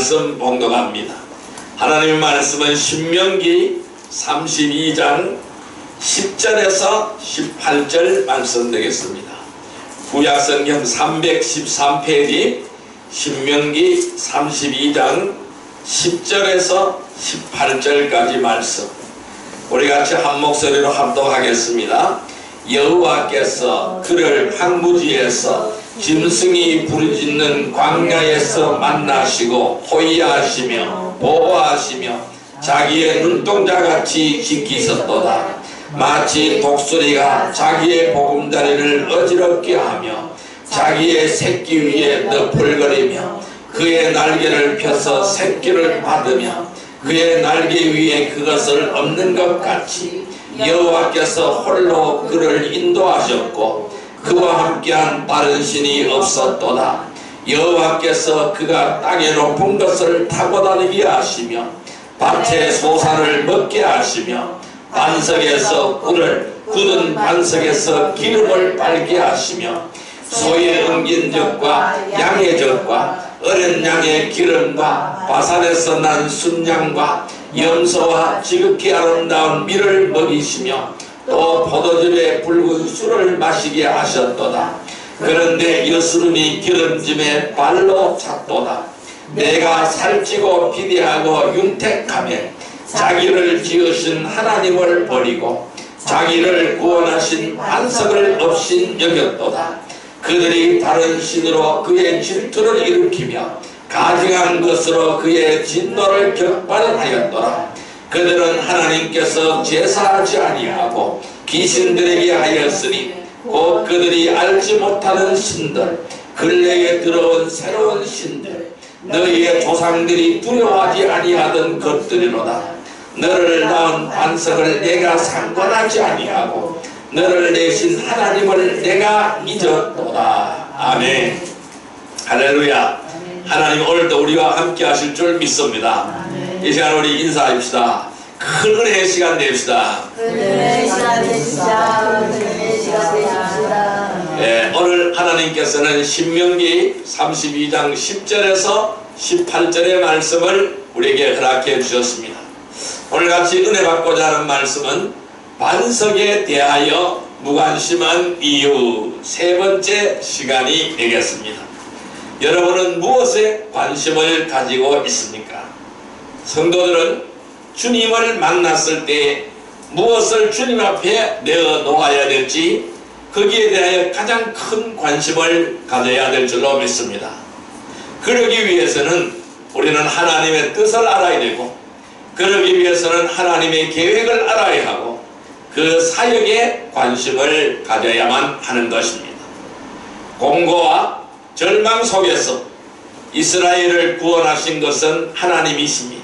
말씀 봉독합니다. 하나님의 말씀은 신명기 32장 10절에서 18절 말씀 되겠습니다. 구약성경 313페이지 신명기 32장 10절에서 18절까지 말씀, 우리 같이 한 목소리로 합독하겠습니다. 여호와께서 그를 황무지에서 짐승이 부르짖는 광야에서 만나시고 호위하시며 보호하시며 자기의 눈동자같이 지키셨도다. 마치 독수리가 자기의 보금자리를 어지럽게 하며 자기의 새끼 위에 너풀거리며 그의 날개를 펴서 새끼를 받으며 그의 날개 위에 그것을 엎는 것 같이 여호와께서 홀로 그를 인도하셨고 그와 함께한 다른 신이 없었도다. 여호와께서 그가 땅의 높은 것을 타고 다니게 하시며 밭의 소산을 먹게 하시며 반석에서 꿀을, 굳은 반석에서 기름을 빨게 하시며 소의 엉긴 젖과 양의 젖과 어린 양의 기름과 바산에서 난 순양과 염소와 지극히 아름다운 밀을 먹이시며 또 포도즙에 붉은 술을 마시게 하셨도다. 그런데 여스름이 기름짐에 발로 찼도다. 내가 살찌고 비대하고 윤택하며 자기를 지으신 하나님을 버리고 자기를 구원하신 반석을 없인 여겼도다. 그들이 다른 신으로 그의 질투를 일으키며 가증한 것으로 그의 진노를 격발하였더라. 그들은 하나님께서 제사하지 아니하고 귀신들에게 하였으니 곧 그들이 알지 못하는 신들, 근래에 들어온 새로운 신들, 너희의 조상들이 두려워하지 아니하던 것들이로다. 너를 낳은 반석을 내가 상관하지 아니하고 너를 내신 하나님을 내가 잊었도다. 아멘. 할렐루야. 하나님 오늘도 우리와 함께 하실 줄 믿습니다. 이 시간 우리 인사합시다. 큰 은혜의 시간 됩시다. 은혜의 시간 되시자. 은혜의 시간 되십시다. 예, 오늘 하나님께서는 신명기 32장 10절에서 18절의 말씀을 우리에게 허락해 주셨습니다. 오늘 같이 은혜 받고자 하는 말씀은 반석에 대하여 무관심한 이유 세 번째 시간이 되겠습니다. 여러분은 무엇에 관심을 가지고 있습니까? 성도들은 주님을 만났을 때 무엇을 주님 앞에 내어 놓아야 될지 거기에 대하여 가장 큰 관심을 가져야 될 줄로 믿습니다. 그러기 위해서는 우리는 하나님의 뜻을 알아야 되고, 그러기 위해서는 하나님의 계획을 알아야 하고 그 사역에 관심을 가져야만 하는 것입니다. 공고와 절망 속에서 이스라엘을 구원하신 것은 하나님이십니다.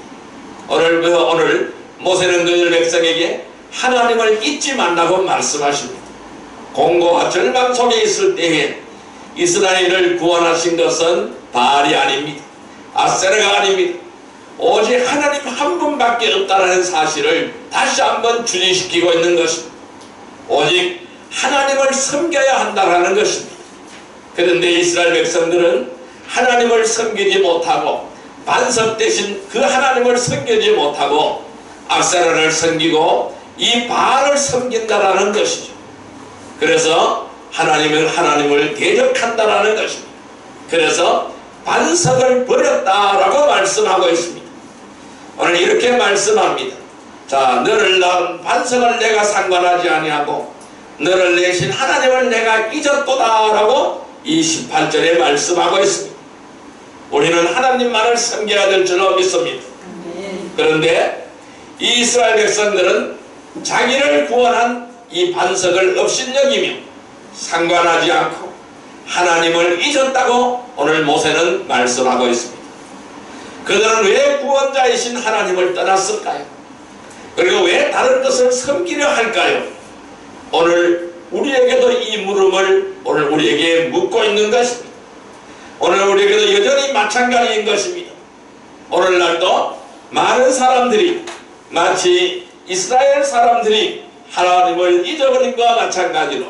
오늘 모세는 그들 백성에게 하나님을 잊지 말라고 말씀하십니다. 공고와 절망 속에 있을 때에 이스라엘을 구원하신 것은 바알이 아닙니다. 아세라가 아닙니다. 오직 하나님 한 분밖에 없다는 사실을 다시 한번 주지시키고 있는 것입니다. 오직 하나님을 섬겨야 한다는 것입니다. 그런데 이스라엘 백성들은 하나님을 섬기지 못하고 반석 대신 그 하나님을 섬기지 못하고 아세라를 섬기고 이 바알을 섬긴다라는 것이죠. 그래서 하나님을 대적한다라는 것입니다. 그래서 반석을 버렸다라고 말씀하고 있습니다. 오늘 이렇게 말씀합니다. 자, 너를 낳은 반석을 내가 상관하지 아니하고 너를 내신 하나님을 내가 잊었도다라고 이 18절에 말씀하고 있습니다. 우리는 하나님만을 섬겨야 될 줄로 믿습니다. 그런데 이 이스라엘 백성들은 자기를 구원한 이 반석을 업신여기며 상관하지 않고 하나님을 잊었다고 오늘 모세는 말씀하고 있습니다. 그들은 왜 구원자이신 하나님을 떠났을까요? 그리고 왜 다른 것을 섬기려 할까요? 오늘 우리에게도 이 물음을 오늘 우리에게 묻고 있는 것입니다. 오늘 우리에게도 여전히 마찬가지인 것입니다. 오늘날도 많은 사람들이 마치 이스라엘 사람들이 하나님을 잊어버린 것과 마찬가지로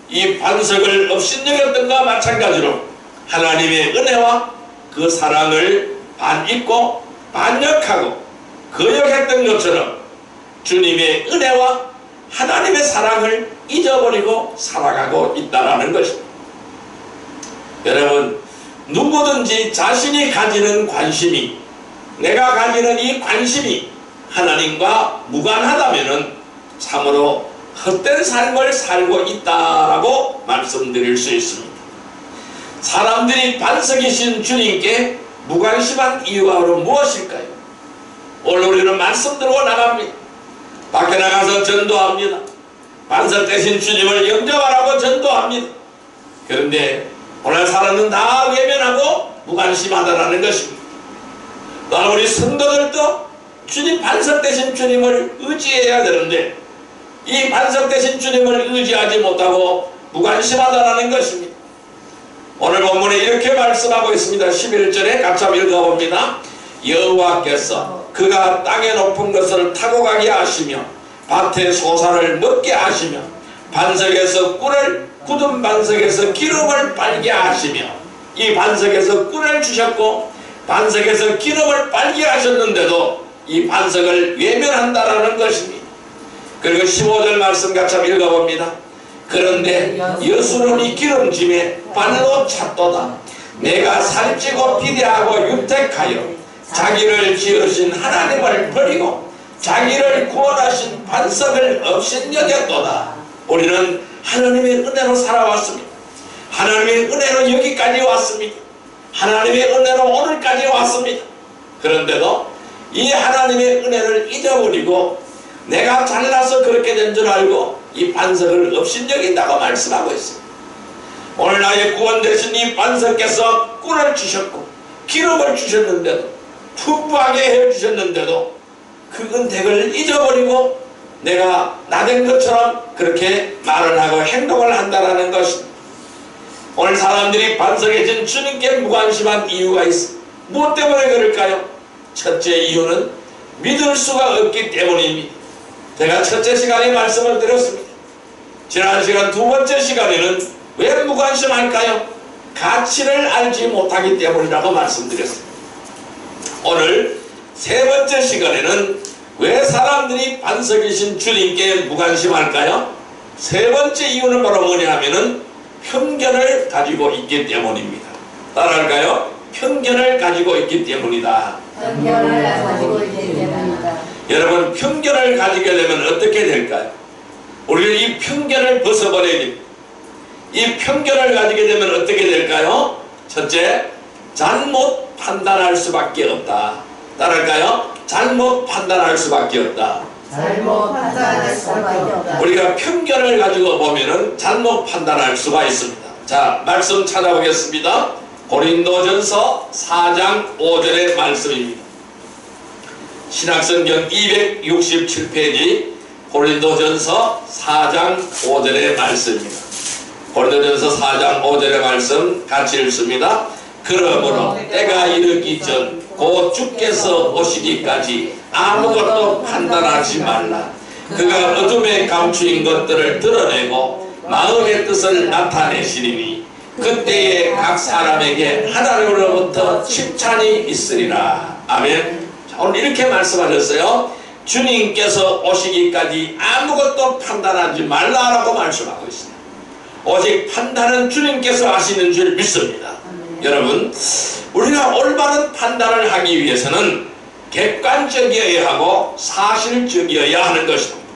이 반석을 업신여겼던 것과 마찬가지로 하나님의 은혜와 그 사랑을 반 잊고 반역하고 거역했던 것처럼 주님의 은혜와 하나님의 사랑을 잊어버리고 살아가고 있다는 것입니다. 여러분, 누구든지 자신이 가지는 관심이, 내가 가지는 이 관심이 하나님과 무관하다면 참으로 헛된 삶을 살고 있다라고 말씀드릴 수 있습니다. 사람들이 반석이신 주님께 무관심한 이유가 바로 무엇일까요? 오늘 우리는 말씀 들고 나갑니다. 밖에 나가서 전도합니다. 반석 되신 주님을 영접하라고 전도합니다. 그런데 오늘 사람은 다 외면하고 무관심하다라는 것입니다. 또한 우리 성도들도 주님 반석 되신 주님을 의지해야 되는데 이 반석 되신 주님을 의지하지 못하고 무관심하다라는 것입니다. 오늘 본문에 이렇게 말씀하고 있습니다. 11절에 같이 한번 읽어봅니다. 여호와께서 그가 땅의 높은 것을 타고 가게 하시며 밭의 소산을 먹게 하시며 반석에서 꿀을 굳은 반석에서 기름을 빨게 하시며 이 반석에서 꿀을 주셨고 반석에서 기름을 빨게 하셨는데도 이 반석을 외면한다라는 것입니다. 그리고 15절 말씀 같이 한번 읽어봅니다. 그런데 여수는 이 기름짐에 발로 찼도다. 내가 살찌고 비대하고 유택하여 자기를 지으신 하나님을 버리고 자기를 구원하신 반석을 업신여겼도다. 우리는 하나님의 은혜로 살아왔습니다. 하나님의 은혜로 여기까지 왔습니다. 하나님의 은혜로 오늘까지 왔습니다. 그런데도 이 하나님의 은혜를 잊어버리고 내가 잘나서 그렇게 된 줄 알고 이 반석을 업신여긴다고 말씀하고 있습니다. 오늘 나의 구원 되신 이 반석께서 꿀을 주셨고 기름을 주셨는데도 풍부하게 해주셨는데도 그 은택을 잊어버리고 내가 나된 것처럼 그렇게 말을 하고 행동을 한다는 것입니다. 오늘 사람들이 반석에 진 주님께 무관심한 이유가 있습니다. 무엇 때문에 그럴까요? 첫째 이유는 믿을 수가 없기 때문입니다. 제가 첫째 시간에 말씀을 드렸습니다. 지난 시간 두 번째 시간에는 왜 무관심할까요? 가치를 알지 못하기 때문이라고 말씀드렸습니다. 오늘 세 번째 시간에는 왜 사람들이 반석이신 주님께 무관심할까요? 세 번째 이유는 바로 뭐냐 하면은 편견을 가지고 있기 때문입니다. 따라할까요? 편견을 가지고 있기 때문이다. 편견을 가지고 있기 때문이다. 여러분, 편견을 가지게 되면 어떻게 될까요? 우리는 이 편견을 벗어버려야 됩니다. 이 편견을 가지게 되면 어떻게 될까요? 첫째, 잘못 판단할 수밖에 없다. 따라할까요? 잘못 판단할 수밖에 없다. 잘못 판단할 수밖에 없다. 우리가 편견을 가지고 보면은 잘못 판단할 수가 있습니다. 자, 말씀 찾아보겠습니다. 고린도전서 4장 5절의 말씀입니다. 신약성경 267페이지 고린도전서 4장 5절의 말씀입니다. 고린도전서 4장 5절의 말씀 같이 읽습니다. 그러므로 때가 이르기 전 곧 주께서 오시기까지 아무것도 판단하지 말라. 그가 어둠에 감추인 것들을 드러내고 마음의 뜻을 나타내시리니 그때에 각 사람에게 하나님으로부터 칭찬이 있으리라. 아멘. 자, 오늘 이렇게 말씀하셨어요. 주님께서 오시기까지 아무것도 판단하지 말라라고 말씀하고 있습니다. 오직 판단은 주님께서 하시는 줄 믿습니다. 여러분, 우리가 올바른 판단을 하기 위해서는 객관적이어야 하고 사실적이어야 하는 것입니다.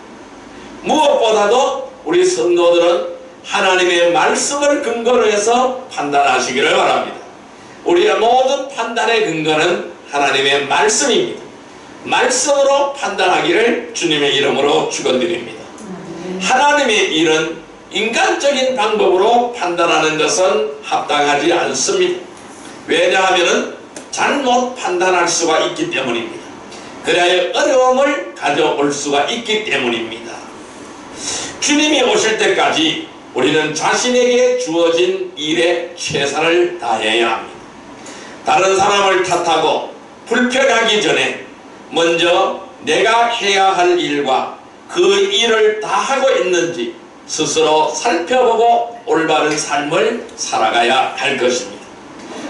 무엇보다도 우리 성도들은 하나님의 말씀을 근거로 해서 판단하시기를 바랍니다. 우리의 모든 판단의 근거는 하나님의 말씀입니다. 말씀으로 판단하기를 주님의 이름으로 축원드립니다. 하나님의 일은 인간적인 방법으로 판단하는 것은 합당하지 않습니다. 왜냐하면 잘못 판단할 수가 있기 때문입니다. 그래야 어려움을 가져올 수가 있기 때문입니다. 주님이 오실 때까지 우리는 자신에게 주어진 일에 최선을 다해야 합니다. 다른 사람을 탓하고 불평하기 전에 먼저 내가 해야 할 일과 그 일을 다 하고 있는지 스스로 살펴보고 올바른 삶을 살아가야 할 것입니다.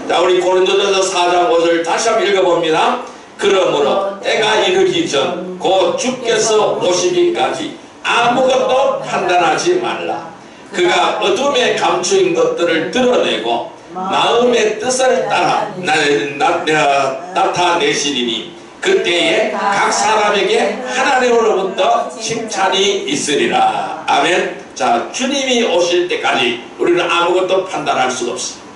자, 우리 고린도전서 4장 5절 다시 한번 읽어봅니다. 그러므로 때가 이르기 전 곧 주께서 오시기까지 아무것도 판단하지 말라. 그가 어둠에 감추인 것들을 드러내고 마음의 뜻을 따라 나타내시리니 그때에 각 사람에게 하나님으로부터 칭찬이 있으리라. 아멘. 자, 주님이 오실 때까지 우리는 아무것도 판단할 수가 없습니다.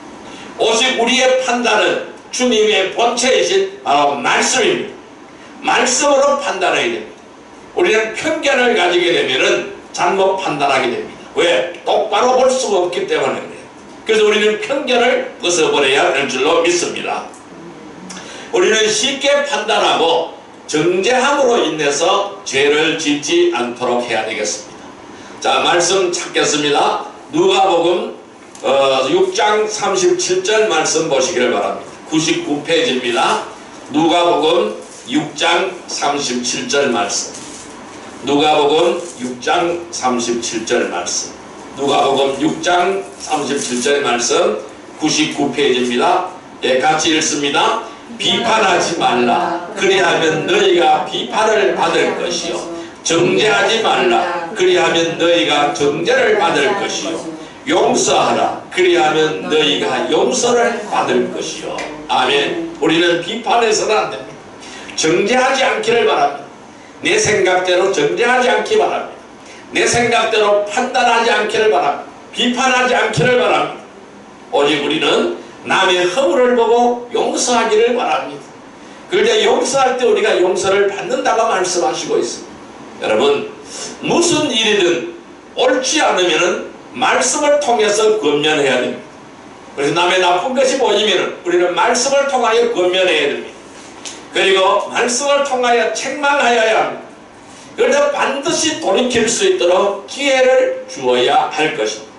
오직 우리의 판단은 주님의 본체이신 바로 말씀입니다. 말씀으로 판단해야 됩니다. 우리는 편견을 가지게 되면은 잘못 판단하게 됩니다. 왜? 똑바로 볼 수가 없기 때문에 그래요. 그래서 우리는 편견을 벗어버려야 될 줄로 믿습니다. 우리는 쉽게 판단하고 정죄함으로 인해서 죄를 짓지 않도록 해야 되겠습니다. 자, 말씀 찾겠습니다. 누가복음 6장 37절 말씀 보시기를 바랍니다. 99페이지입니다. 누가복음 6장 37절 말씀. 누가복음 6장 37절 말씀. 누가복음 6장 37절 말씀 99페이지입니다. 예, 같이 읽습니다. 비판하지 말라. 그리하면 너희가 비판을 받을 것이요. 정죄하지 말라. 그리하면 너희가 정죄를 받을 것이요. 용서하라. 그리하면 너희가 용서를 받을 것이요. 아멘. 우리는 비판해서는 안 됩니다. 정죄하지 않기를 바랍니다. 내 생각대로 정죄하지 않기 바랍니다. 내 생각대로 판단하지 않기를 바랍니다. 비판하지 않기를 바랍니다. 오직 우리는 남의 허물을 보고 용서하기를 바랍니다. 그런데 용서할 때 우리가 용서를 받는다고 말씀하시고 있습니다. 여러분, 무슨 일이든 옳지 않으면 말씀을 통해서 권면해야 됩니다. 그래서 남의 나쁜 것이 보이면 우리는 말씀을 통하여 권면해야 됩니다. 그리고 말씀을 통하여 책망하여야 합니다. 그런데 반드시 돌이킬 수 있도록 기회를 주어야 할 것입니다.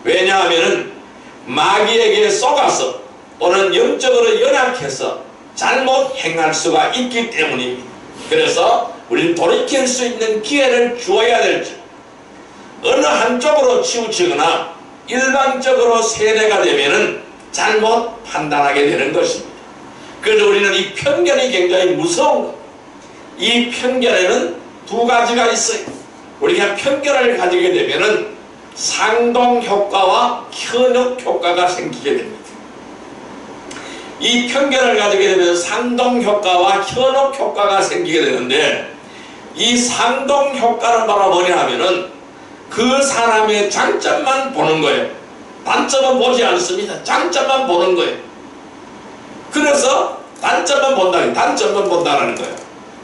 왜냐하면 마귀에게 속아서 또는 영적으로 연약해서 잘못 행할 수가 있기 때문입니다. 그래서 우리는 돌이킬 수 있는 기회를 주어야 될지, 어느 한쪽으로 치우치거나 일방적으로 세뇌가 되면은 잘못 판단하게 되는 것입니다. 그래서 우리는 이 편견이 굉장히 무서운 것. 이 편견에는 두 가지가 있어요. 우리가 편견을 가지게 되면은 상동 효과와 현혹 효과가 생기게 됩니다. 이 편견을 가지게 되면 상동 효과와 현혹 효과가 생기게 되는데, 이 상동 효과는 바로 뭐냐 하면은 그 사람의 장점만 보는 거예요. 단점은 보지 않습니다. 장점만 보는 거예요. 그래서 단점만 본다, 단점만 본다는 거예요.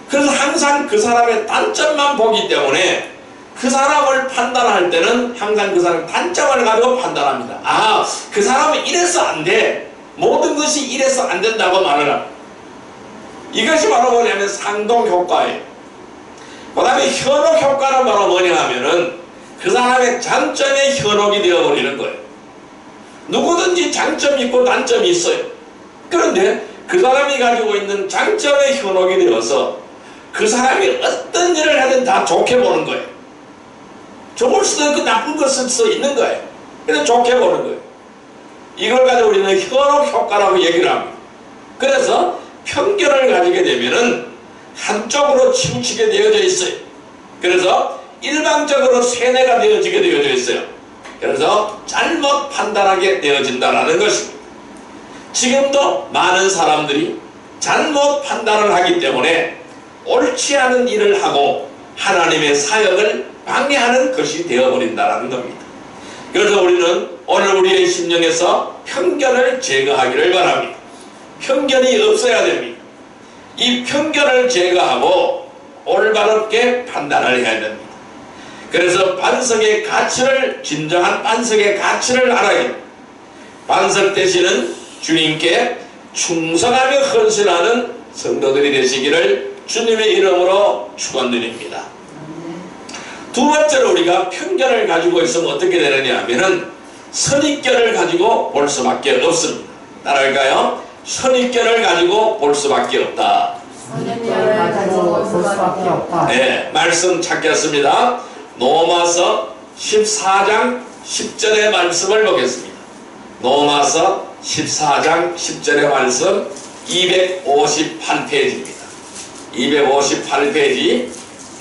그래서 항상 그 사람의 단점만 보기 때문에 그 사람을 판단할 때는 항상 그 사람의 단점을 가지고 판단합니다. 아, 그 사람은 이래서 안 돼. 모든 것이 이래서 안 된다고 말을 합니다. 이것이 바로 뭐냐면 상동 효과예요. 그 다음에 현혹 효과는 바로 뭐냐 하면은 그 사람의 장점에 현혹이 되어버리는 거예요. 누구든지 장점이 있고 단점이 있어요. 그런데 그 사람이 가지고 있는 장점에 현혹이 되어서 그 사람이 어떤 일을 하든 다 좋게 보는 거예요. 좋을 수도 있고 나쁜 것일 수도 있는 거예요. 그래서 좋게 보는 거예요. 이걸 가지고 우리는 현혹 효과라고 얘기를 합니다. 그래서 편견을 가지게 되면은 한쪽으로 치우치게 되어져 있어요. 그래서 일방적으로 세뇌가 되어지게 되어져 있어요. 그래서 잘못 판단하게 되어진다는 것입니다. 지금도 많은 사람들이 잘못 판단을 하기 때문에 옳지 않은 일을 하고 하나님의 사역을 방해하는 것이 되어버린다는 겁니다. 그래서 우리는 오늘 우리의 심령에서 편견을 제거하기를 바랍니다. 편견이 없어야 됩니다. 이 편견을 제거하고 올바르게 판단을 해야 됩니다. 그래서 반석의 가치를, 진정한 반석의 가치를 알아야 됩니다. 반석 되시는 주님께 충성하며 헌신하는 성도들이 되시기를 주님의 이름으로 축원드립니다. 두 번째로 우리가 편견을 가지고 있으면 어떻게 되느냐 하면은 선입견을 가지고 볼 수밖에 없습니다. 따라할까요? 선입견을 가지고 볼 수밖에 없다. 선입견을 가지고 볼 수밖에 없다. 네, 말씀 찾겠습니다. 로마서 14장 10절의 말씀을 보겠습니다. 로마서 14장 10절의 말씀 258페이지입니다. 258페이지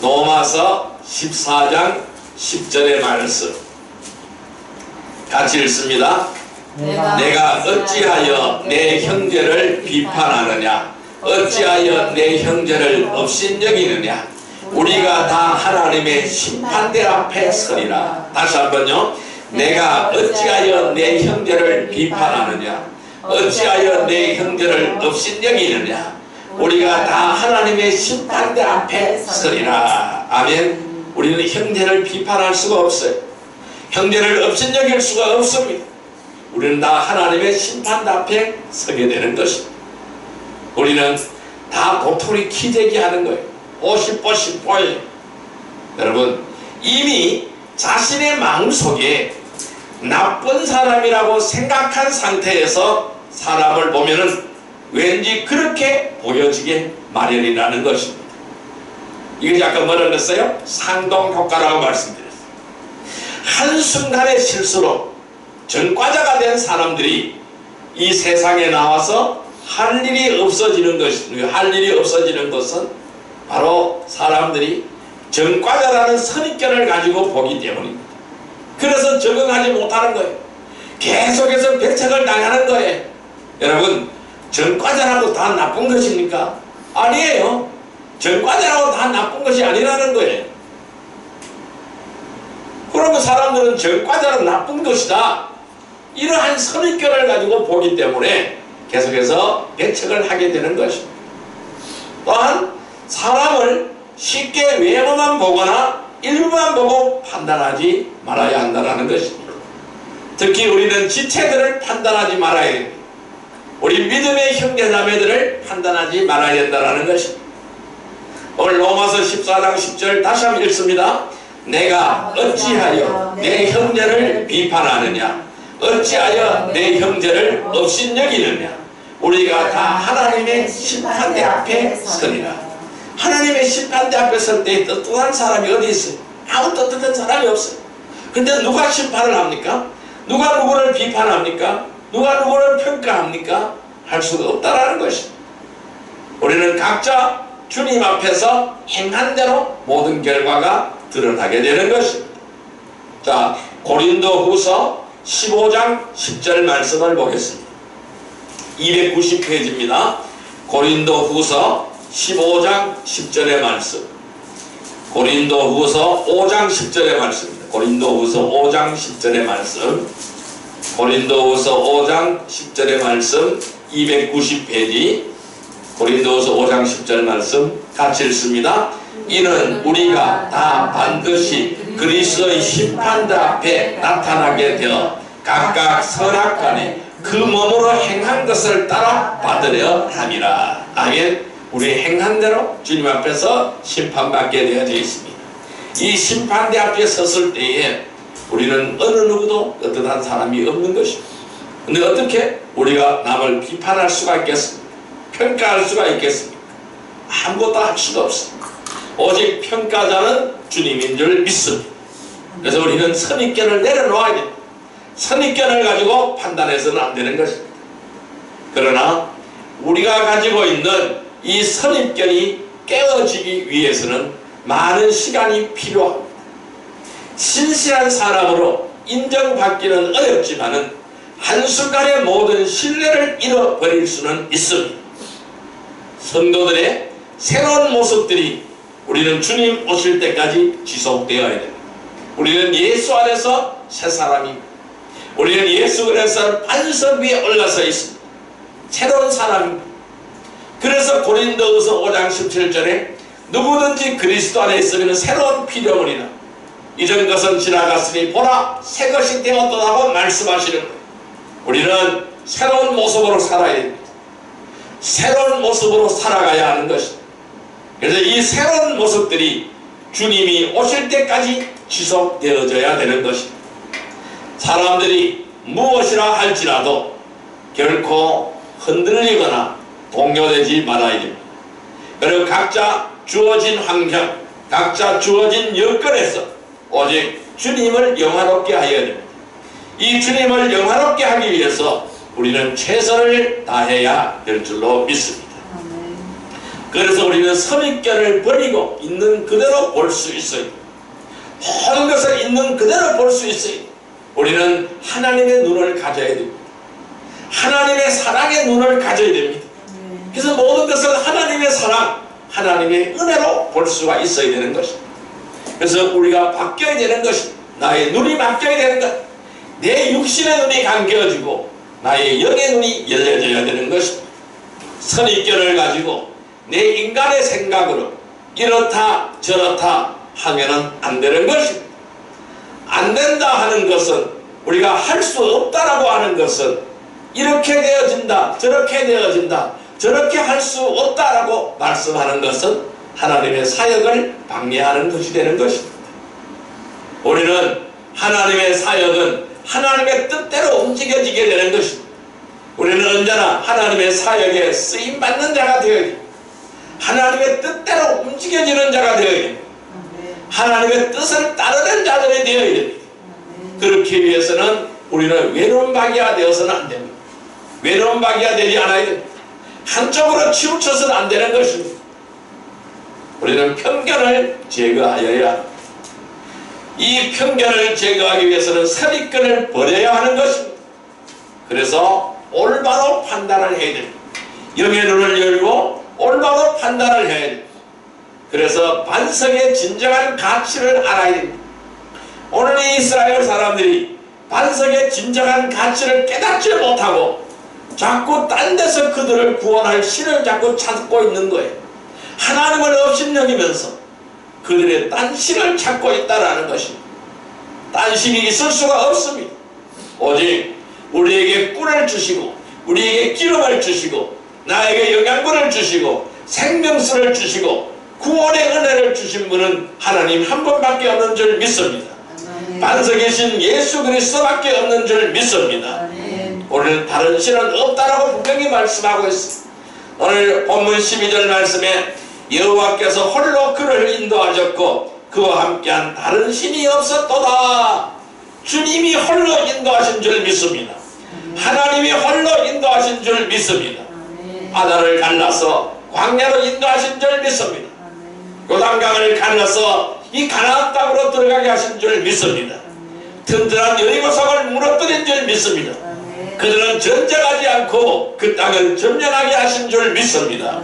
로마서 14장 10절의 말씀 같이 읽습니다. 내가 어찌하여 내 형제를 비판하느냐? 어찌하여 내 형제를 업신여기느냐? 우리가 다 하나님의 심판대 앞에 서리라. 다시 한번요. 내가 어찌하여 내 형제를 비판하느냐? 어찌하여 내 형제를 업신여기느냐? 우리가 다 하나님의 심판대 앞에 서리라. 아멘. 우리는 형제를 비판할 수가 없어요. 형제를 업신여길 수가 없습니다. 우리는 다 하나님의 심판대 앞에 서게 되는 것입니다. 우리는 다 도토리 키재기 하는 거예요. 50% 여러분, 이미 자신의 마음속에 나쁜 사람이라고 생각한 상태에서 사람을 보면은 왠지 그렇게 보여지게 마련이라는 것입니다. 이거 약간 뭐라 그랬어요? 상동효과라고 말씀드렸어요. 한순간의 실수로 전과자가 된 사람들이 이 세상에 나와서 할 일이 없어지는 것은 바로 사람들이 전과자라는 선입견을 가지고 보기 때문입니다. 그래서 적응하지 못하는 거예요. 계속해서 배척을 당하는 거예요. 여러분, 전과자라고 다 나쁜 것입니까? 아니에요. 전과자라고 다 나쁜 것이 아니라는 거예요. 그러면 사람들은 전과자는 나쁜 것이다, 이러한 선입견을 가지고 보기 때문에 계속해서 배척을 하게 되는 것입니다. 또한 사람을 쉽게 외모만 보거나 일부만 보고 판단하지 말아야 한다는 것입니다. 특히 우리는 지체들을 판단하지 말아야 됩니다. 우리 믿음의 형제자매들을 판단하지 말아야 된다는 것입니다. 오늘 로마서 14장 10절 다시 한번 읽습니다. 내가 어찌하여 내 형제를 비판하느냐? 어찌하여 내 형제를 업신여기느냐? 우리가 다 하나님의 심판대 앞에 서리라. 하나님의 심판대 앞에 설 때 떳떳한 사람이 어디 있어요? 아무 떳떳한 사람이 없어요. 근데 누가 심판을 합니까? 누가 누구를 비판합니까? 누가 누구를 평가합니까? 할 수가 없다라는 것입니다. 우리는 각자 주님 앞에서 행한 대로 모든 결과가 드러나게 되는 것입니다. 자, 고린도후서 15장 10절 말씀을 보겠습니다. 290페이지입니다. 고린도후서 15장 10절의 말씀. 고린도후서 5장 10절의 말씀입니다. 고린도후서 5장 10절의 말씀. 고린도후서 5장 10절의 말씀 290페이지. 고린도후서 5장 10절 말씀 같이 읽습니다. 이는 우리가 다 반드시 그리스도의 심판대 앞에 나타나게 되어 각각 선악간에 그 몸으로 행한 것을 따라 받으려 함이라. 아멘. 우리 행한 대로 주님 앞에서 심판받게 되어져 있습니다. 이 심판대 앞에 섰을 때에 우리는 어느 누구도 떳떳한 사람이 없는 것입니다. 근데 어떻게 우리가 남을 비판할 수가 있겠습니까? 평가할 수가 있겠습니까? 아무것도 할 수가 없습니다. 오직 평가자는 주님인 줄 믿습니다. 그래서 우리는 선입견을 내려놓아야 됩니다. 선입견을 가지고 판단해서는 안 되는 것입니다. 그러나 우리가 가지고 있는 이 선입견이 깨어지기 위해서는 많은 시간이 필요합니다. 신실한 사람으로 인정받기는 어렵지만은 한순간에 모든 신뢰를 잃어버릴 수는 있습니다. 성도들의 새로운 모습들이 우리는 주님 오실 때까지 지속되어야 됩니다. 우리는 예수 안에서 새 사람입니다. 우리는 예수 안에서 반석 위에 올라서 있습니다. 새로운 사람입니다. 그래서 고린도후서 5장 17절에 누구든지 그리스도 안에 있으면 새로운 피조물이라 이전 것은 지나갔으니 보라 새 것이 되었다고 말씀하시는 거예요. 우리는 새로운 모습으로 살아야 됩니다. 새로운 모습으로 살아가야 하는 것입니다. 그래서 이 새로운 모습들이 주님이 오실 때까지 지속되어져야 되는 것입니다. 사람들이 무엇이라 할지라도 결코 흔들리거나 동요되지 말아야 됩니다. 그리고 각자 주어진 환경, 각자 주어진 여건에서 오직 주님을 영화롭게 하여야 됩니다. 이 주님을 영화롭게 하기 위해서 우리는 최선을 다해야 될 줄로 믿습니다. 그래서 우리는 선입견을 버리고 있는 그대로 볼 수 있어요. 모든 것을 있는 그대로 볼 수 있어요. 우리는 하나님의 눈을 가져야 됩니다. 하나님의 사랑의 눈을 가져야 됩니다. 그래서 모든 것을 하나님의 사랑, 하나님의 은혜로 볼 수가 있어야 되는 것입니다. 그래서 우리가 바뀌어야 되는 것입니다. 나의 눈이 바뀌어야 되는 것, 내 육신의 눈이 감겨지고 나의 영의 눈이 열려져야 되는 것입니다. 선입견을 가지고 내 인간의 생각으로 이렇다 저렇다 하면은 안 되는 것입니다. 안 된다 하는 것은, 우리가 할 수 없다라고 하는 것은 이렇게 되어진다 저렇게 되어진다 저렇게 할 수 없다라고 말씀하는 것은 하나님의 사역을 방해하는 것이 되는 것입니다. 우리는 하나님의 사역은 하나님의 뜻대로 움직여지게 되는 것입니다. 우리는 언제나 하나님의 사역에 쓰임받는 자가 되어야 됩니다. 하나님의 뜻대로 움직여지는 자가 되어야 됩니다. 하나님의 뜻을 따르는 자들이 되어야 됩니다. 그렇기 위해서는 우리는 외로움박이가 되어서는 안 됩니다. 외로움박이가 되지 않아야 됩니다. 한쪽으로 치우쳐서는 안 되는 것입니다. 우리는 편견을 제거하여야 합니다. 이 편견을 제거하기 위해서는 선입견을 버려야 하는 것입니다. 그래서 올바로 판단을 해야 됩니다. 영의 눈을 열고 올바로 판단을 해야 됩니다. 그래서 반석의 진정한 가치를 알아야 됩니다. 오늘 이 이스라엘 사람들이 반석의 진정한 가치를 깨닫지 못하고 자꾸 딴 데서 그들을 구원할 신을 자꾸 찾고 있는 거예요. 하나님을 업신여기면서 그들의 딴 신을 찾고 있다는 것입니다. 딴 신이 있을 수가 없습니다. 오직 우리에게 꿀을 주시고 우리에게 기름을 주시고 나에게 영양분을 주시고 생명수를 주시고 구원의 은혜를 주신 분은 하나님 한 분밖에 없는 줄 믿습니다. 반석이신 예수 그리스도밖에 없는 줄 믿습니다. 오늘 다른 신은 없다라고 분명히 말씀하고 있습니다. 오늘 본문 12절 말씀에 여호와께서 홀로 그를 인도하셨고 그와 함께한 다른 신이 없었도다. 주님이 홀로 인도하신 줄 믿습니다. 하나님이 홀로 인도하신 줄 믿습니다. 바다를 갈라서 광야로 인도하신 줄 믿습니다. 요단강을 갈라서 이 가나안 땅으로 들어가게 하신 줄 믿습니다. 튼튼한 여리고성을 무너뜨린 줄 믿습니다. 그들은 전쟁하지 않고 그 땅을 점령하게 하신 줄 믿습니다.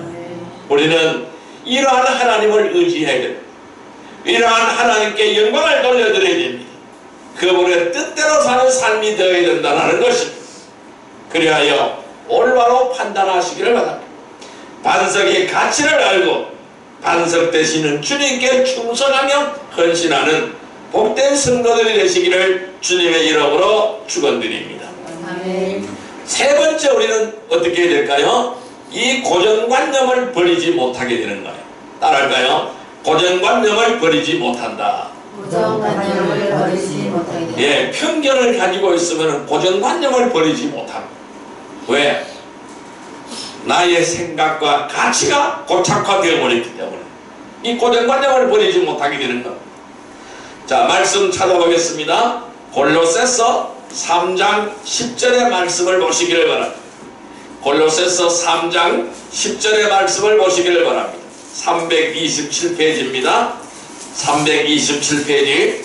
우리는 이러한 하나님을 의지해야 됩니다. 이러한 하나님께 영광을 돌려드려야 됩니다. 그분의 뜻대로 사는 삶이 되어야 된다는 것입니다. 그리하여 올바로 판단하시기를 바랍니다. 반석의 가치를 알고 반석 되시는 주님께 충성하며 헌신하는 복된 성도들이 되시기를 주님의 이름으로 축원드립니다. 세 번째, 우리는 어떻게 해야 될까요? 이 고정관념을 버리지 못하게 되는 거예요. 따라할까요? 고정관념을 버리지 못한다. 고정관념을 버리지 못하게 된다. 예, 편견을 가지고 있으면 고정관념을 버리지 못합니다. 왜? 나의 생각과 가치가 고착화되어 버렸기 때문에 이 고정관념을 버리지 못하게 되는 것. 자, 말씀 찾아보겠습니다. 골로새서 3장 10절의 말씀을 보시기를 바랍니다. 골로새서 3장 10절의 말씀을 보시기를 바랍니다. 327페이지입니다. 327페이지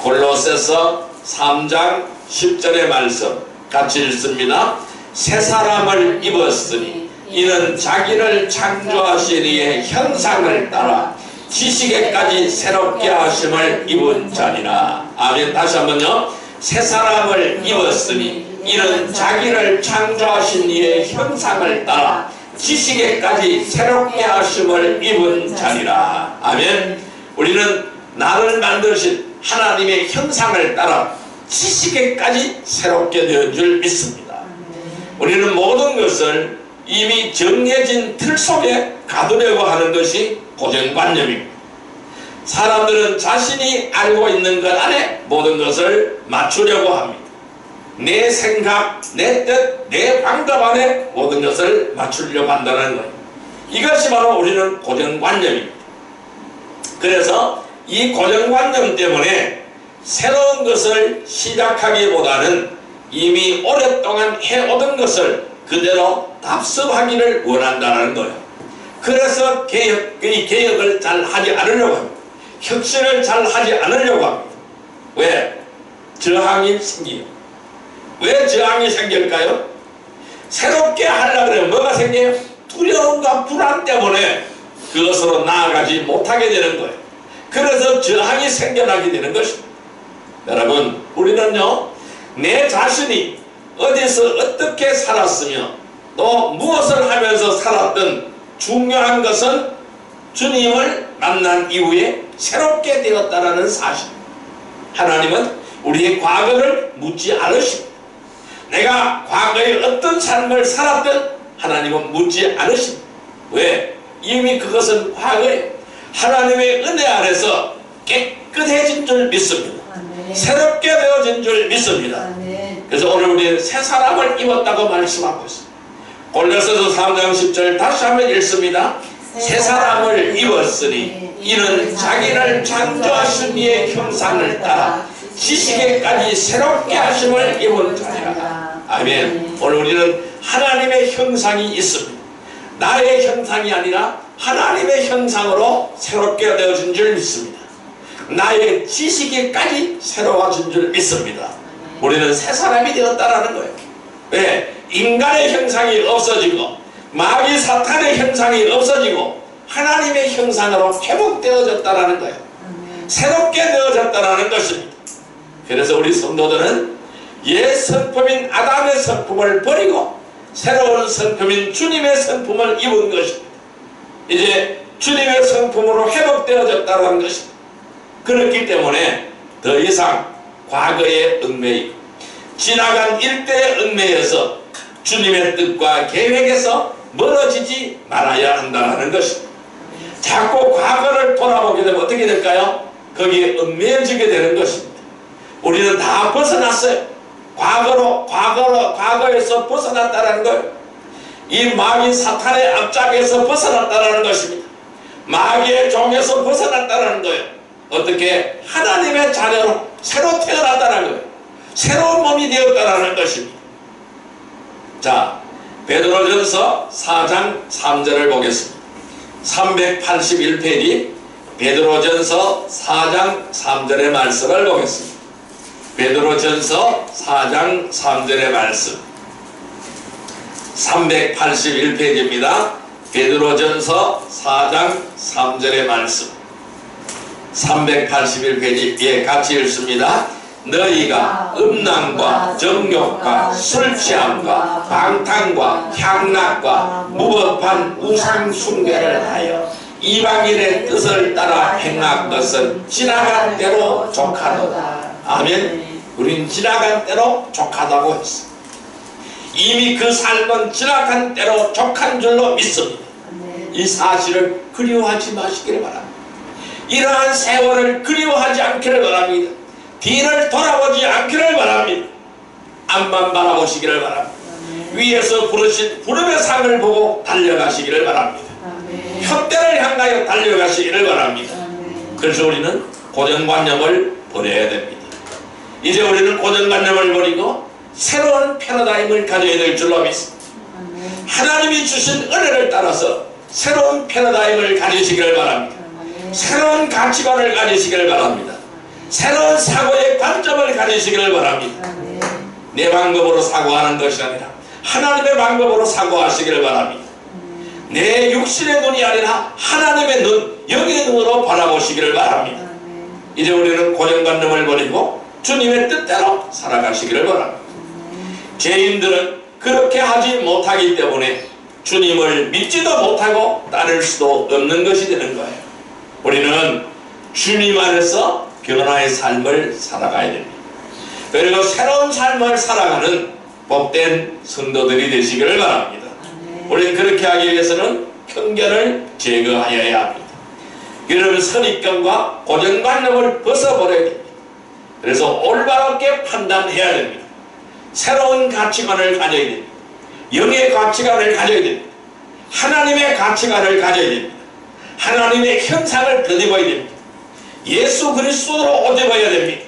골로새서 3장 10절의 말씀 같이 읽습니다. 새 사람을 입었으니 이는 자기를 창조하신 이의 형상을 따라 지식에까지 새롭게 하심을 입은 자니라. 아멘. 다시 한번요. 새 사람을 입었으니 이는 자기를 창조하신 이의 형상을 따라 지식에까지 새롭게 하심을 입은 자니라. 아멘. 우리는 나를 만드신 하나님의 형상을 따라 지식에까지 새롭게 된 줄 믿습니다. 우리는 모든 것을 이미 정해진 틀 속에 가두려고 하는 것이 고정관념입니다. 사람들은 자신이 알고 있는 것 안에 모든 것을 맞추려고 합니다. 내 생각, 내 뜻, 내 방법 안에 모든 것을 맞추려고 한다는 거예요. 이것이 바로 우리는 고정관념입니다. 그래서 이 고정관념 때문에 새로운 것을 시작하기보다는 이미 오랫동안 해오던 것을 그대로 답습하기를 원한다는 거예요. 그래서 개혁을 잘 하지 않으려고 합니다. 혁신을 잘 하지 않으려고 합니다. 왜? 저항이 생겨요. 왜 저항이 생길까요? 새롭게 하려고 하면 뭐가 생겨요? 두려움과 불안 때문에 그것으로 나아가지 못하게 되는 거예요. 그래서 저항이 생겨나게 되는 것입니다. 여러분, 우리는요, 내 자신이 어디서 어떻게 살았으며 또 무엇을 하면서 살았든 중요한 것은 주님을 만난 이후에 새롭게 되었다라는 사실. 하나님은 우리의 과거를 묻지 않으십니다. 내가 과거에 어떤 삶을 살았든 하나님은 묻지 않으십니다. 왜? 이미 그것은 과거에 하나님의 은혜 아래서 깨끗해진 줄 믿습니다. 새롭게 되어진 줄 믿습니다. 그래서 오늘 우리는 새 사람을 입었다고 말씀하고 있습니다. 골로새서 3장 10절 다시 한번 읽습니다. 새 사람을 입었으니 이는 자기를 창조하신 이의 형상을 따라 지식에까지 새롭게 하심을 입은 자니라. 아멘. 오늘 우리는 하나님의 형상이 있습니다. 나의 형상이 아니라 하나님의 형상으로 새롭게 되어진 줄 믿습니다. 나의 지식에까지 새로워진 줄 믿습니다. 우리는 새 사람이 되었다라는 거예요. 왜? 인간의 형상이 없어지고 마귀 사탄의 형상이 없어지고 하나님의 형상으로 회복되어졌다라는 거예요. 새롭게 되어졌다라는 것입니다. 그래서 우리 성도들은 옛 성품인 아담의 성품을 버리고 새로운 성품인 주님의 성품을 입은 것입니다. 이제 주님의 성품으로 회복되어졌다는 것입니다. 그렇기 때문에 더 이상 과거의 얽매이고 지나간 일대의 얽매여서 주님의 뜻과 계획에서 멀어지지 말아야 한다는 것입니다. 자꾸 과거를 돌아보게 되면 어떻게 될까요? 거기에 얽매여지게 되는 것입니다. 우리는 다 벗어났어요. 과거에서 벗어났다는 거예요. 이 마귀 사탄의 압잡에서 벗어났다는 것입니다. 마귀의 종에서 벗어났다는 거예요. 어떻게? 하나님의 자녀로 새로 태어났다는 거예요. 새로운 몸이 되었다는 것입니다. 자, 베드로전서 4장 3절을 보겠습니다. 381페이지 베드로전서 4장 3절의 말씀을 보겠습니다. 베드로전서 4장 3절의 말씀 381페이지입니다. 베드로전서 4장 3절의 말씀 381페이지 예, 같이 읽습니다. 너희가 음란과 정욕과 술취함과 방탕과 향락과 무법한 우상 숭배를 하여 이방인의 뜻을 따라 행한 것은 지나간 대로 족하도다. 아멘. 우린 지나간 대로 족하다고 했어. 이미 그 삶은 지나간 대로 족한 줄로 믿습니다. 이 사실을 그리워하지 마시기를 바랍니다. 이러한 세월을 그리워하지 않기를 바랍니다. 뒤를 돌아보지 않기를 바랍니다. 앞만 바라보시기를 바랍니다. 위에서 부르신 부름의 상을 보고 달려가시기를 바랍니다. 혁대를 향하여 달려가시기를 바랍니다. 그래서 우리는 고정관념을 버려야 됩니다. 이제 우리는 고정관념을 버리고 새로운 패러다임을 가져야 될 줄로 믿습니다. 하나님이 주신 은혜를 따라서 새로운 패러다임을 가지시기를 바랍니다. 새로운 가치관을 가지시기를 바랍니다. 새로운 사고의 관점을 가지시기를 바랍니다. 내 방법으로 사고하는 것이 아니라 하나님의 방법으로 사고하시기를 바랍니다. 내 육신의 눈이 아니라 하나님의 눈, 영의 눈으로 바라보시기를 바랍니다. 이제 우리는 고정관념을 버리고 주님의 뜻대로 살아가시기를 바랍니다. 죄인들은 그렇게 하지 못하기 때문에 주님을 믿지도 못하고 따를 수도 없는 것이 되는 거예요. 우리는 주님 안에서 변화의 삶을 살아가야 됩니다. 그리고 새로운 삶을 살아가는 복된 성도들이 되시기를 바랍니다. 우리는 그렇게 하기 위해서는 편견을 제거하여야 합니다. 여러분, 선입견과 고정관념을 벗어버려야 됩니다. 그래서 올바르게 판단해야 됩니다. 새로운 가치관을 가져야 됩니다. 영의 가치관을 가져야 됩니다. 하나님의 가치관을 가져야 됩니다. 하나님의 형상을 덧입어야 됩니다. 예수 그리스도로 옷 입어야 됩니다.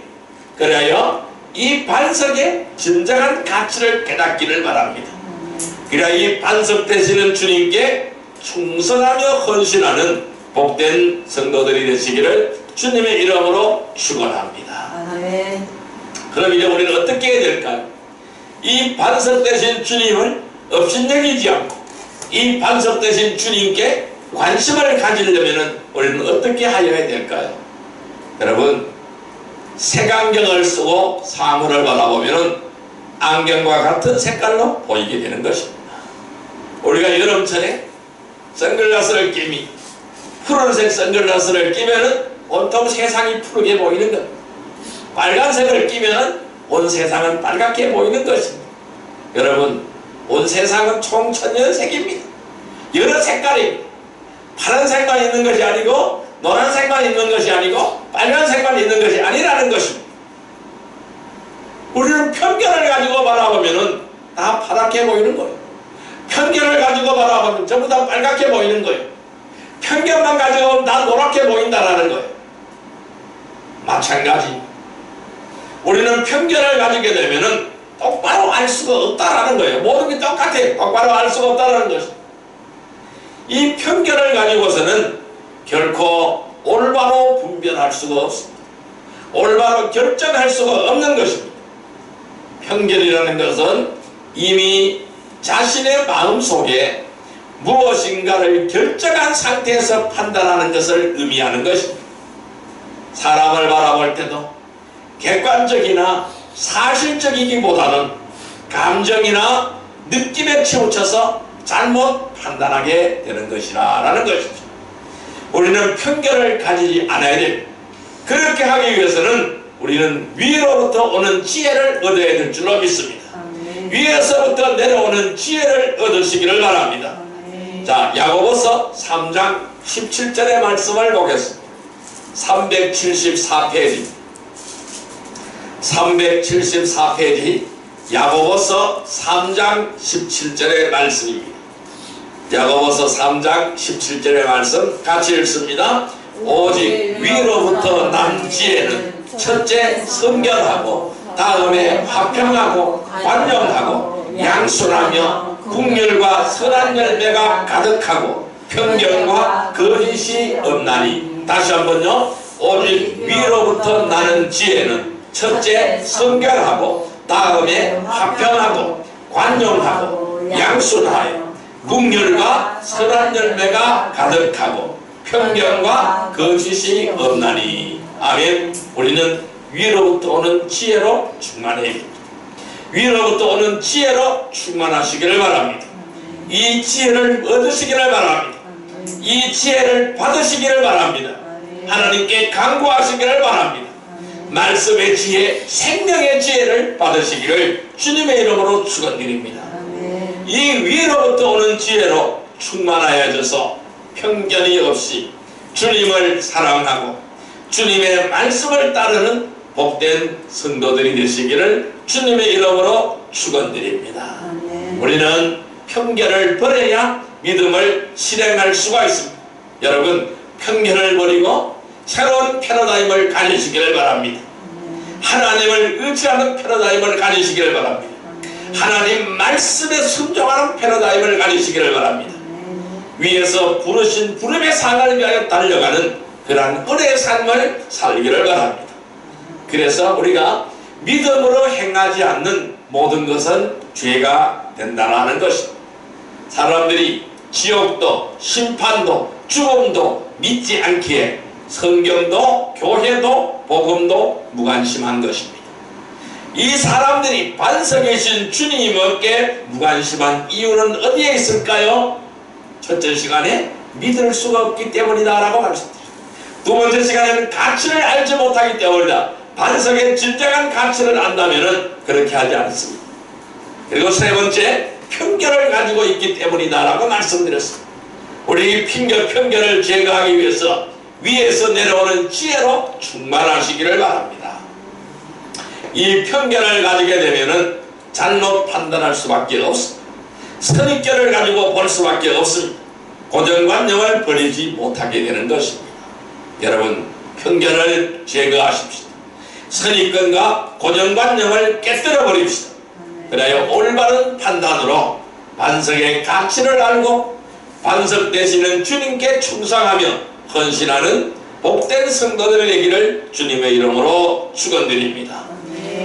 그래야 이 반석의 진정한 가치를 깨닫기를 바랍니다. 그래야 이 반석 되시는 주님께 충성하며 헌신하는 복된 성도들이 되시기를 주님의 이름으로 축원합니다. 아멘. 그럼 이제 우리는 어떻게 해야 될까요? 이 반석 되신 주님을 업신여기지 않고 이 반석 되신 주님께 관심을 가지려면 우리는 어떻게 하여야 될까요? 여러분, 색안경을 쓰고 사물을 바라보면 안경과 같은 색깔로 보이게 되는 것입니다. 우리가 여름철에 선글라스를 끼면 푸른색 선글라스를 끼면 온통 세상이 푸르게 보이는 것, 빨간색을 끼면 온 세상은 빨갛게 보이는 것입니다. 여러분, 온 세상은 총 천연색입니다. 여러 색깔입니다. 파란색만 있는 것이 아니고 노란색만 있는 것이 아니고 빨간색만 있는 것이 아니라는 것입니다. 우리는 편견을 가지고 바라보면 다 파랗게 보이는 거예요. 편견을 가지고 바라보면 전부 다 빨갛게 보이는 거예요. 편견만 가지고 보면 다 노랗게 보인다라는 거예요. 마찬가지, 우리는 편견을 가지게 되면 똑바로 알 수가 없다라는 거예요. 모든 게 똑같아요. 똑바로 알 수가 없다라는 것입니다. 이 편견을 가지고서는 결코 올바로 분별할 수가 없습니다. 올바로 결정할 수가 없는 것입니다. 편견이라는 것은 이미 자신의 마음속에 무엇인가를 결정한 상태에서 판단하는 것을 의미하는 것입니다. 사람을 바라볼 때도 객관적이나 사실적이기보다는 감정이나 느낌에 치우쳐서 잘못 판단하게 되는 것이라는 것입니다. 우리는 편견을 가지지 않아야 됩니다. 그렇게 하기 위해서는 우리는 위로부터 오는 지혜를 얻어야 될 줄로 믿습니다. 아멘. 위에서부터 내려오는 지혜를 얻으시기를 바랍니다. 아멘. 자, 야고보서 3장 17절의 말씀을 보겠습니다. 374페이지 374페이지 야고보서 3장 17절의 말씀입니다. 야고보서 3장 17절의 말씀 같이 읽습니다. 오직 위로부터 난 지혜는 첫째 성결하고 다음에 화평하고 관용하고 양순하며 긍휼과 선한 열매가 가득하고 편견과 거짓이 없나니. 다시 한번요. 오직 위로부터 나는 지혜는 첫째 성결하고 다음에 화평하고 관용하고 양순하여 긍휼과 선한 열매가 가득하고 편견과 거짓이 없나니. 아멘. 우리는 위로부터 오는 지혜로 충만해야 됩니다. 위로부터 오는 지혜로 충만하시기를 바랍니다. 이 지혜를 얻으시기를 바랍니다. 이 지혜를 받으시기를 바랍니다. 하나님께 간구하시기를 바랍니다. 말씀의 지혜, 생명의 지혜를 받으시기를 주님의 이름으로 축원드립니다. 이 위로부터 오는 지혜로 충만하여져서 편견이 없이 주님을 사랑하고 주님의 말씀을 따르는 복된 성도들이 되시기를 주님의 이름으로 축원드립니다. 우리는 편견을 버려야 믿음을 실행할 수가 있습니다. 여러분, 편견을 버리고 새로운 패러다임을 가지시기를 바랍니다. 하나님을 의지하는 패러다임을 가지시기를 바랍니다. 하나님 말씀에 순종하는 패러다임을 가지시기를 바랍니다. 위에서 부르신 부름의 상을 위하여 달려가는 그러한 은혜의 삶을 살기를 바랍니다. 그래서 우리가 믿음으로 행하지 않는 모든 것은 죄가 된다는 것입니다. 사람들이 지옥도 심판도 죽음도 믿지 않기에 성경도 교회도 복음도 무관심한 것입니다. 이 사람들이 반석이신 주님께 무관심한 이유는 어디에 있을까요? 첫째 시간에 믿을 수가 없기 때문이다 라고 말씀드립니다. 두 번째 시간에는 가치를 알지 못하기 때문이다. 반석의 진정한 가치를 안다면 그렇게 하지 않습니다. 그리고 세 번째, 편견을 가지고 있기 때문이다 라고 말씀드렸습니다. 우리 편견을 제거하기 위해서 위에서 내려오는 지혜로 충만하시기를 바랍니다. 이 편견을 가지게 되면 잘못 판단할 수밖에 없습니다. 선입견을 가지고 볼 수밖에 없습니다. 고정관념을 버리지 못하게 되는 것입니다. 여러분, 편견을 제거하십시오. 선입견과 고정관념을 깨뜨려 버립시다. 그래야 올바른 판단으로 반석의 가치를 알고 반석되시는 주님께 충성하며 헌신하는 복된 성도들 되기를 주님의 이름으로 축원드립니다.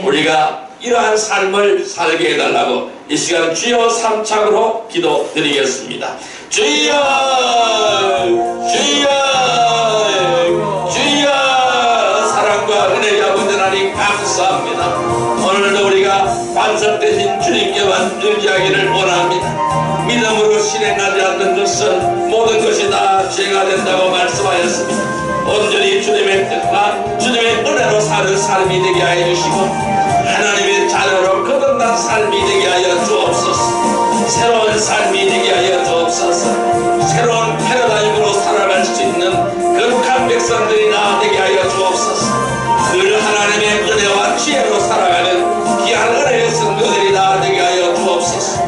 우리가 이러한 삶을 살게 해달라고 이 시간 주여 삼창으로 기도드리겠습니다. 주여 주여 주여. 사랑과 은혜의 아버지 하나님 감사합니다. 오늘도 우리가 반석되신 주님께만 의지하기를 원합니다. 믿음으로 실행하지 않는 것은 모든 것이 다 죄가 된다고 말씀하였습니다. 온전히 주님의 뜻과 주님의 은혜로 사는 삶이 되게 하여 주시고 하나님의 자녀로 거듭난 삶이 되게 하여 주옵소서. 새로운 삶이 되게 하여 주옵소서. 새로운 패러다임으로 살아갈 수 있는 거룩한 백성들이 되게 하여 주옵소서. 늘 하나님의 은혜와 지혜로 살아가는 귀한 은혜의 성도들이 되게 하여 주옵소서.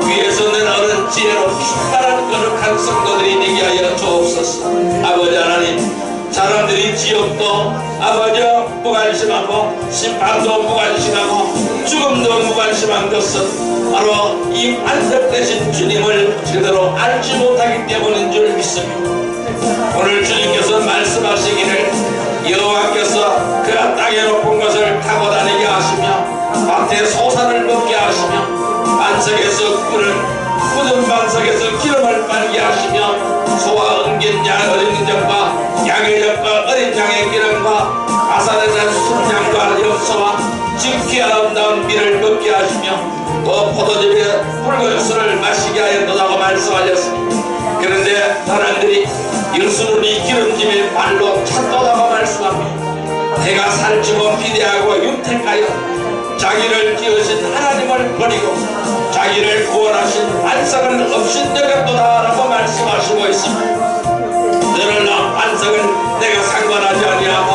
위에서 내려오는 지혜로 충만한 거룩한 성도들이 되게 하여 주옵소서. 아버지 하나님, 사람들이 지옥도 아버지 무관심하고 심판도 무관심하고 죽음도 무관심한 것은 바로 이 반석되신 주님을 제대로 알지 못하기 때문인 줄 믿습니다. 오늘 주님께서 말씀하시기를 여호와께서 그가 땅에 높은 것을 타고 다니게 하시며 밭에 소산을 먹게 하시며 반석에서 꿀은 반석에서 기름을 빨게 하시며 소와 엉긴 양 어린 적과 양의 적과 어린 양의 기름과 아사르는 순양과 엽서와 지극히 아름다운 밀을 먹게 하시며 또 포도즙에 붉은 술을 마시게 하였다고 말씀하셨습니다. 그런데 사람들이 예수는 이 기름짐의 발로 찼다고 말씀합니다. 해가 살찌고 비대하고 윤택하여 자기를 지으신 하나님을 버리고 자기를 구원하신 반석을 업신여겼도다 라고 말씀하시고 있습니다. 너를 낳은 반석을 내가 상관하지 아니하고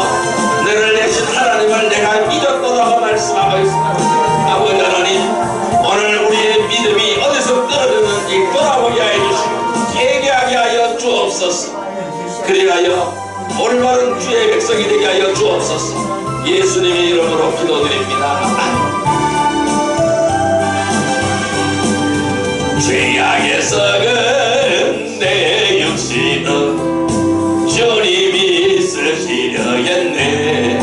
너를 내신 하나님을 내가 잊었도다고 말씀하고 있습니다. 아버지 하나님, 오늘 우리의 믿음이 어디서 떨어졌는지 돌아보게 해주시고 회개하게 하여 주옵소서. 그리하여 올바른 주의 백성이 되게 하여 주옵소서. 예수님의 이름으로 기도드립니다. 죄악에 썩은 내 육신은 주님이 쓰시려겠네.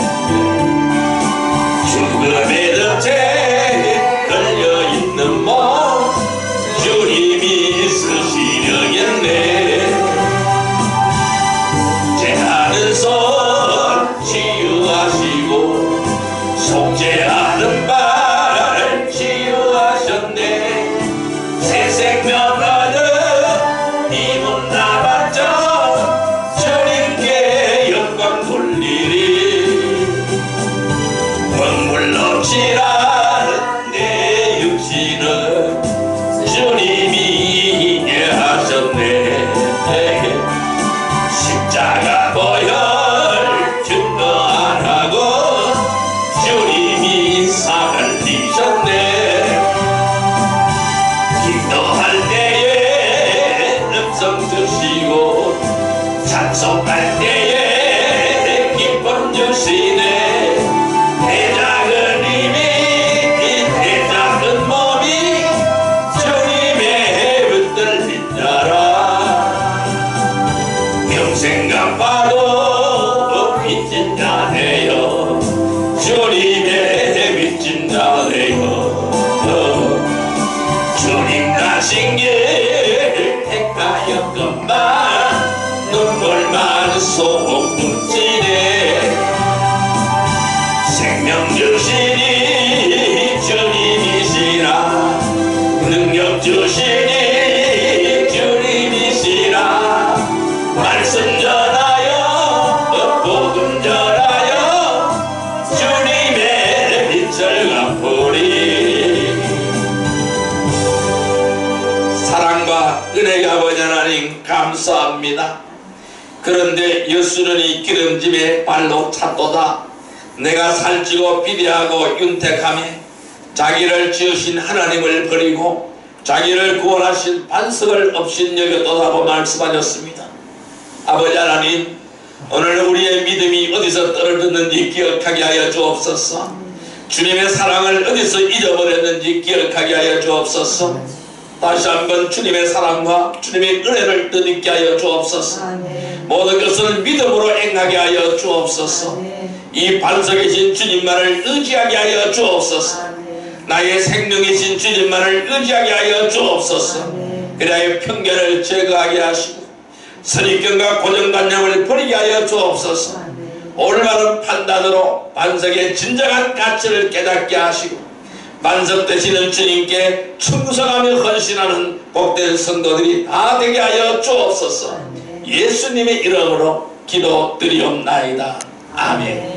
죽음의 덫에 걸려있는 몸 주님이 쓰시려겠네. 죄하는 손 치유하시고 속죄하는 발 치유하셨네. 새 생명 얻어 이문 나봤죠. 주님께 영광 돌리리. 먹물넘치란 내 육신은 주님이 이해하셨네. 십자가 보혈 증거 안 하고 주님이 사갈리셨네. 기도할 때에 음성 주시고 찬송할 때에 기쁨 주시네. 내 작은 힘이 내 작은 몸이 주님의 붙들린 자라. 평생 갚아도 빚진 자네요. 주님의 빚진 자네요. 주님 가신 길 택하였건만 눈물만 속 뭉치네. 생명 주시니 주님이시라. 능력 주시니 주님이시라. 말씀 전하여 복음 전하여 주님의 빛을 갚으리. 사랑과 은혜의 아버지 하나님 감사합니다. 그런데 예수는 이 기름짐의 발로 찼도다. 내가 살찌고 비대하고 윤택하며 자기를 지으신 하나님을 버리고 자기를 구원하신 반석을 업신여겼도다고 말씀하셨습니다. 아버지 하나님, 오늘 우리의 믿음이 어디서 떨어졌는지 기억하게 하여 주옵소서. 주님의 사랑을 어디서 잊어버렸는지 기억하게 하여 주옵소서. 다시 한번 주님의 사랑과 주님의 은혜를 뜻있게 하여 주옵소서. 모든 것을 믿음으로 행하게 하여 주옵소서. 이 반석에 신 주님만을 의지하게 하여 주옵소서. 나의 생명이신 주님만을 의지하게 하여 주옵소서. 그래야 편견을 제거하게 하시고 선입견과 고정관념을 버리게 하여 주옵소서. 올바른 판단으로 반석의 진정한 가치를 깨닫게 하시고 반석 되시는 주님께 충성하며 헌신하는 복된 성도들이 다 되게 하여 주옵소서. 예수님의 이름으로 기도드리옵나이다. 아멘.